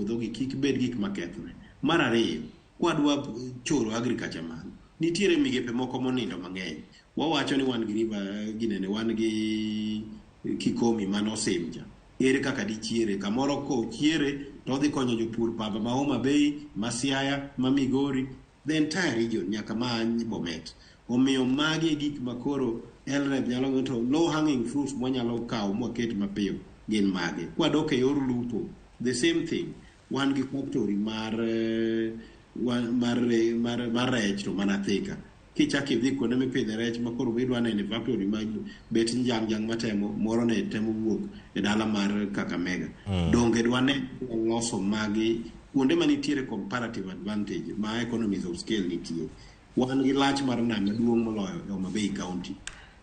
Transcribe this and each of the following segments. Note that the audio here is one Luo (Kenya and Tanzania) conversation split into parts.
puodho gi kik bed gik makethre. Mar ariyo, kwadwa choro agriculture man, nitiere migepe moko monindo mang'eny. Wawacho ni wan gi river ginene, wan gi Kikomi mano Osimja. Ere kaka dichiere, kamoro ko chiere to dhi konyo jopur pamba ma Homa Bay, ma Siaya, ma Migori, the entire region nyaka ma Bomet. Omiyo magi gik makoro LREB nyalo ng'eto low hanging fruits mwanyalo kawo mwaket mapiyo gin magi. Kwadok e yor lupo, the same thing. Wan gi factory mar rech to mana Thika. Kichaki idhi kuonde mipidhe rech makoro idwa neno factory ma bet njang matemo moro ne temo wuok e dala mar Kakamega. Donge dwane loso magi kuonde manitiere comparative advantage ma economies of scale nitie. Wan gi lach mar nam maduong' moloyo e Homa Bay County.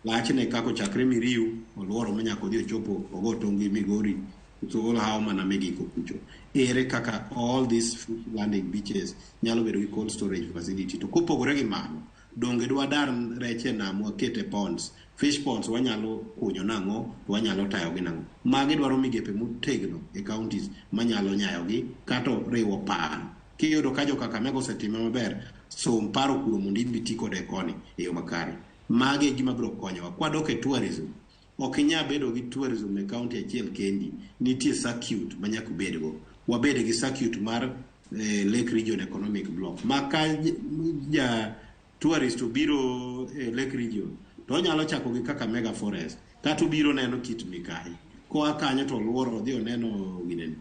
Lach ne kako chakre Miriu oluoro manyako dhi chopo ogo tongi Migori so all how mana Mexico kucho. Ere kaka all these landing beaches nyalo bedo gi cold storage facility. To kopogore gi mano, donge dwa dar reche nam wakete ponds, fish ponds wanyalo kunyo nang'o, wanyalo tayo gi nang'o. Magi dwaro migepe motegno e counties manyalo nyayo gi kato riwo paro. Kiyudo ka Kakamega osetime maber, so paro kuro mondo imbi kode koni e yo makare. Magi gima biro konyowa. Kwadok e tourism, ok inya bedo gi tourism e county achiel kendi, nitie circuit manyaka bedgo. Wabede gi circuit mar Lake Region Economic Block. Maka ja tourist obiro Lake Region, to onyalo chako gi Kakamega Forest, kata obiro neno kit mikai. Koa kanyo to luoro odhi oneno ginene